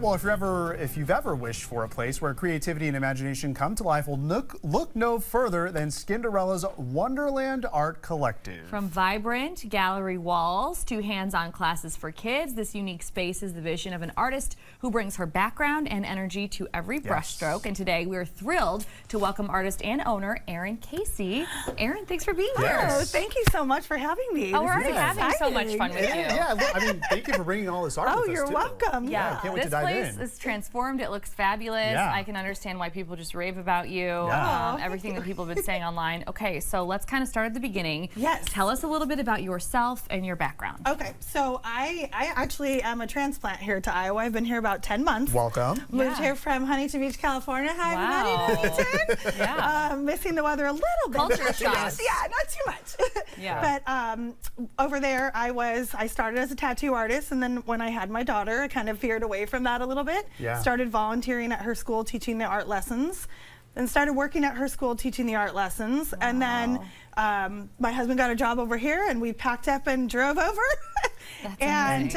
Well, if you've ever wished for a place where creativity and imagination come to life, well, look no further than Skinderella's Wonderland Art Collective. From vibrant gallery walls to hands-on classes for kids, this unique space is the vision of an artist who brings her background and energy to every brushstroke. And today we're thrilled to welcome artist and owner Erin Casey. Erin, thanks for being here. Oh, thank you so much for having me. Oh, we're already having so much fun with you. Yeah, I mean, thank you for bringing all this art with us, you're too. welcome. Yeah, can't wait to dive in. This place is transformed. It looks fabulous. Yeah. I can understand why people just rave about you. Yeah. Everything that people have been saying online. Okay, so let's kind of start at the beginning. Yes. Tell us a little bit about yourself and your background. Okay, so I actually am a transplant here to Iowa. I've been here about 10 months. Welcome. Moved here from Huntington Beach, California. Hi, Wow. everybody in Huntington. Yeah. Missing the weather a little bit. Culture shock. Yeah, not too much. Yeah. But over there, I started as a tattoo artist, and then when I had my daughter, I kind of veered away from that a little bit. Yeah. Started volunteering at her school, teaching the art lessons. Then started working at her school, teaching the art lessons. Wow. And then my husband got a job over here, and we packed up and drove over. And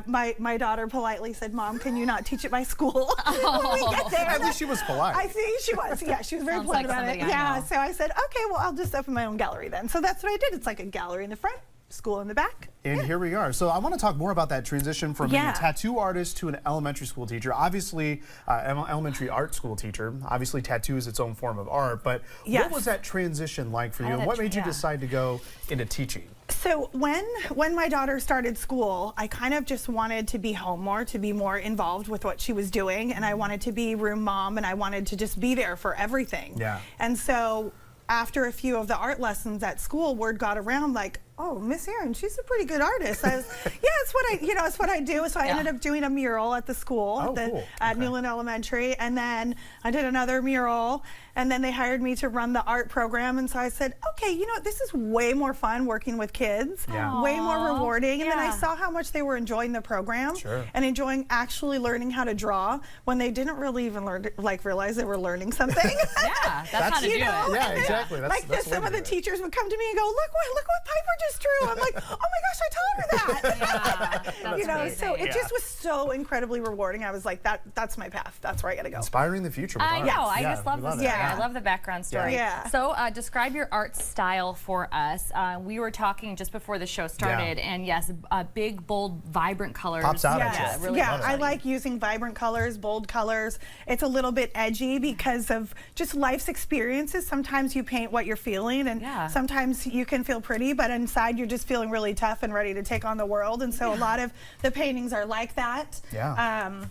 my daughter politely said, "Mom, can you not teach at my school?" When we get there. At least she was polite. I think she was. Yeah, she was very Sounds polite like about it. somebody I Yeah, know. so I said, "Okay, well, I'll just open my own gallery then." So that's what I did. It's like a gallery in the front, school in the back. And here we are. So I want to talk more about that transition from being a Yeah. tattoo artist to an elementary school teacher. Obviously, elementary art school teacher. Obviously, tattoo is its own form of art. But Yes. what was that transition like for you? And what made you decide to go into teaching? So when my daughter started school, I kind of just wanted to be home more, to be more involved with what she was doing, and I wanted to be room mom, and I wanted to just be there for everything. Yeah. And so after a few of the art lessons at school, word got around like, "Oh, Miss Erin, she's a pretty good artist." I was, yeah, it's what I do. So I ended up doing a mural at the school at Newland Elementary, and then I did another mural, and then they hired me to run the art program. And so I said, okay, you know what, this is way more fun working with kids, way more rewarding. And then I saw how much they were enjoying the program and enjoying actually learning how to draw when they didn't really even realize they were learning something. Yeah, that's how to do it. Yeah, exactly. That's some of the teachers would come to me and go, look what Piper just drew. I'm like, oh my gosh, I taught her that. Yeah, that's so it just was so incredibly rewarding. I was like, that's my path. That's where I got to go. Inspiring the future. With I art. know. I just love this. Yeah. I love the background story. Yeah. So describe your art style for us. We were talking just before the show started, and yes, big, bold, vibrant colors. Pops out Yes. at you. Really I like using vibrant colors, bold colors. It's a little bit edgy because of just life's experiences. Sometimes you paint what you're feeling, and sometimes you can feel pretty, but inside you're just feeling really tough and ready to take on the world. And so a lot of the paintings are like that. Yeah.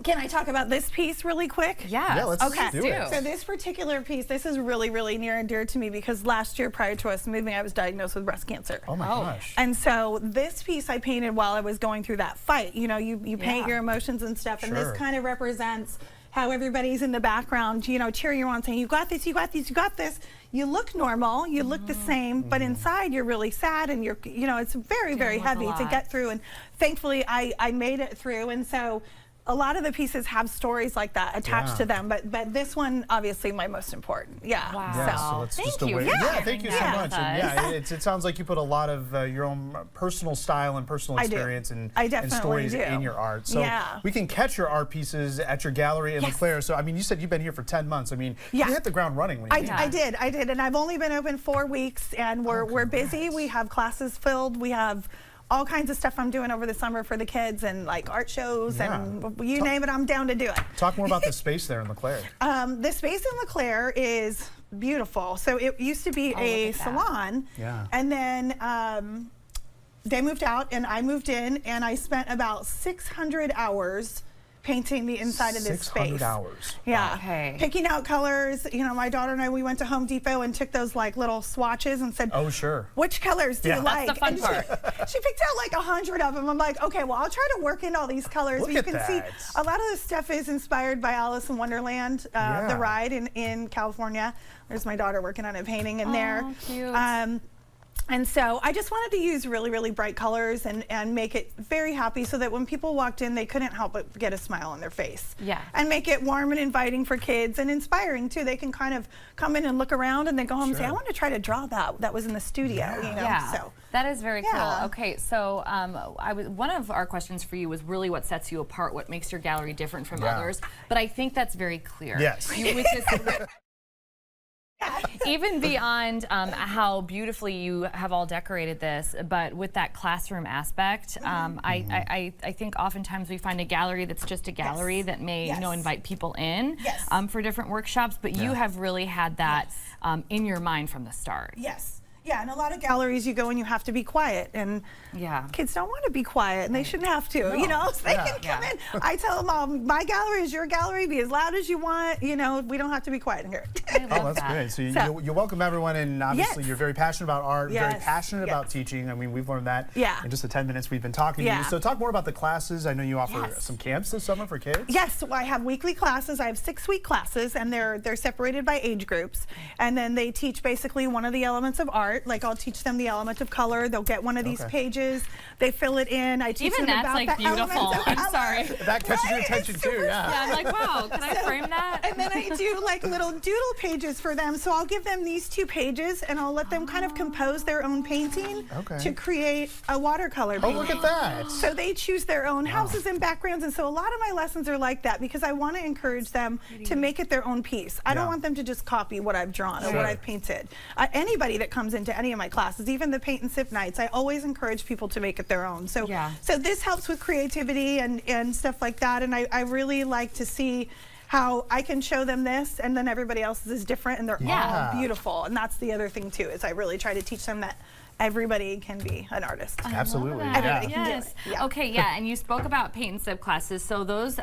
Can I talk about this piece really quick? Yeah, let's do it. So this particular piece, this is really, really near and dear to me because last year prior to us moving, I was diagnosed with breast cancer. Oh my gosh. And so this piece I painted while I was going through that fight. You know, you paint your emotions and stuff, and this kind of represents how everybody's in the background, you know, cheering you on, saying, you got this, you got this, you got this. You look normal, you look the same, but inside you're really sad, and you know, it's very, very heavy to get through. And thankfully I made it through. And so a lot of the pieces have stories like that attached to them, but this one obviously my most important. Yeah. Wow. Yeah, so let's Thank just you. await. Yeah, thank you so much. And yeah, it sounds like you put a lot of your own personal style and personal experience and stories in your art. So we can catch your art pieces at your gallery in LeClaire. So I mean, you said you've been here for 10 months. I mean, you hit the ground running when you came. I did, and I've only been open 4 weeks, and we're busy. We have classes filled. We have all kinds of stuff I'm doing over the summer for the kids, and like art shows, and you name it, I'm down to do it. Talk more about the space there in LeClaire. The space in LeClaire is beautiful. So it used to be a salon, and then they moved out, and I moved in, and I spent about 600 hours painting the inside of this space. 600 hours. Yeah. Okay. Picking out colors. You know, my daughter and I, we went to Home Depot and took those like little swatches and said, oh, sure. Which colors do you like? That's the fun part. She picked out like 100 of them. I'm like, okay, well, I'll try to work in all these colors. Look but you at can that. see a lot of this stuff is inspired by Alice in Wonderland, the ride in California. There's my daughter working on a painting in there. Cute. And so I just wanted to use really, really bright colors and make it very happy so that when people walked in, they couldn't help but get a smile on their face. Yeah. And make it warm and inviting for kids and inspiring too. They can kind of come in and look around and then go home and say, I want to try to draw that was in the studio, you know? Yeah. So that is very cool. Okay, so one of our questions for you was really what sets you apart, what makes your gallery different from others. But I think that's very clear. Yes. Which is even beyond how beautifully you have all decorated this, but with that classroom aspect, I think oftentimes we find a gallery that's just a gallery that may invite people in for different workshops, but you have really had that in your mind from the start. Yes. Yeah, in a lot of galleries you go and you have to be quiet, and kids don't want to be quiet, and they shouldn't have to, you know, so they can come in. I tell them, my gallery is your gallery, be as loud as you want, you know, we don't have to be quiet in here. Oh, that's great. So you welcome everyone, and obviously you're very passionate about art, very passionate about teaching. I mean, we've learned that in just the 10 minutes we've been talking to you. So talk more about the classes. I know you offer some camps this summer for kids. Yes, so I have weekly classes. I have 6-week classes, and they're separated by age groups, and then they teach basically one of the elements of art. Like I'll teach them the element of color. They'll get one of these pages. They fill it in. I teach them about like beautiful. I'm sorry. That catches your attention too. Yeah. I'm like, wow, can I frame that? And then I do like little doodle pages for them. So I'll give them these 2 pages, and I'll let them kind of compose their own painting to create a watercolor painting. Oh, look at that. So they choose their own houses and backgrounds, and so a lot of my lessons are like that because I want to encourage them to make it their own piece. I don't want them to just copy what I've drawn or what I've painted. Anybody that comes into any of my classes, even the paint and sip nights, I always encourage people to make it their own. So, so this helps with creativity and stuff like that, and I really like to see how I can show them this and then everybody else's is different, and they're all beautiful. And that's the other thing too, is I really try to teach them that everybody can be an artist. Absolutely. Everybody can do it. Yeah. Okay, and you spoke about paint and sip classes. So those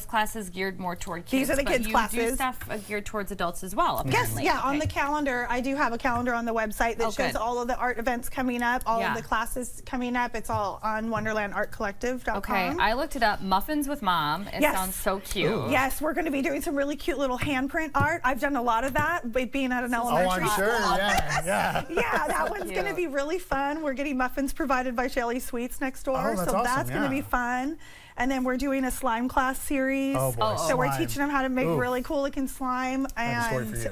classes geared more toward kids. These are the kids' classes. You do stuff geared towards adults as well, apparently. Yes, on the calendar. I do have a calendar on the website that shows all of the art events coming up, all of the classes coming up. It's all on WonderlandArtCollective.com. Okay, I looked it up. Muffins with Mom. It sounds so cute. Ooh. Yes, we're going to be doing some really cute little handprint art. I've done a lot of that, but being at an elementary school. Oh, I'm sure. Yeah, that one's going to be really fun. We're getting muffins provided by Shelly Sweets next door, so that's going to be fun. And then we're doing a slime class series. Oh boy, so we're teaching them how to make really cool looking slime. And and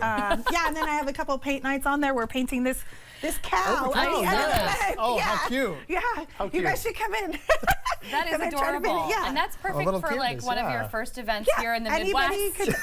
then I have a couple of paint nights on there. We're painting this cow. How cute. Yeah, you guys should come in. That is adorable. And that's perfect for like one of your first events here in the Midwest.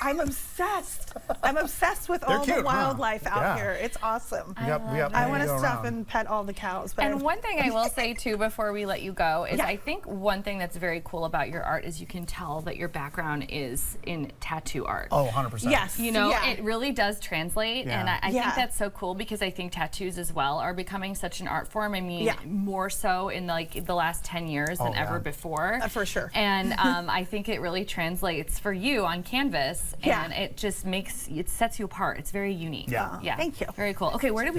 I'm obsessed. I'm obsessed with all the wildlife out here. It's awesome. I want to stop and pet all the cows. And one thing I will say too before we let you go is I think one thing that's very cool about your art is you can tell that your background is in tattoo art. Oh, 100%. Yes. You know, it really does translate, and I think that's so cool because I think tattoos as well are becoming such an art form. I mean, more so in like the last 10 years than ever before. For sure. And I think it really translates for you on canvas, and it just it sets you apart. It's very unique. Yeah. Thank you. Very cool. Okay, where do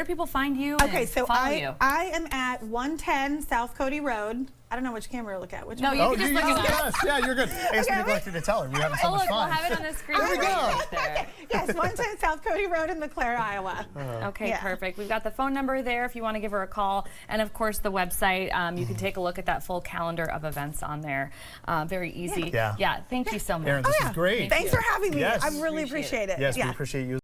people find you? Okay, so I am at 110 South Cody Road. I don't know which camera to look at. Which one? You can just look at us. Yeah, you're good. I guess we neglected to tell her. We're having so much fun. We'll have it on the screen. There we go. Right there. Yes, 110 South Cody Road in LeClaire, Iowa. Okay, perfect. We've got the phone number there if you want to give her a call. And of course, the website. You can take a look at that full calendar of events on there. Very easy. Yeah, thank you so much. Erin, this is great. Thanks for having me. Yes. I really appreciate it. Yes, we appreciate you.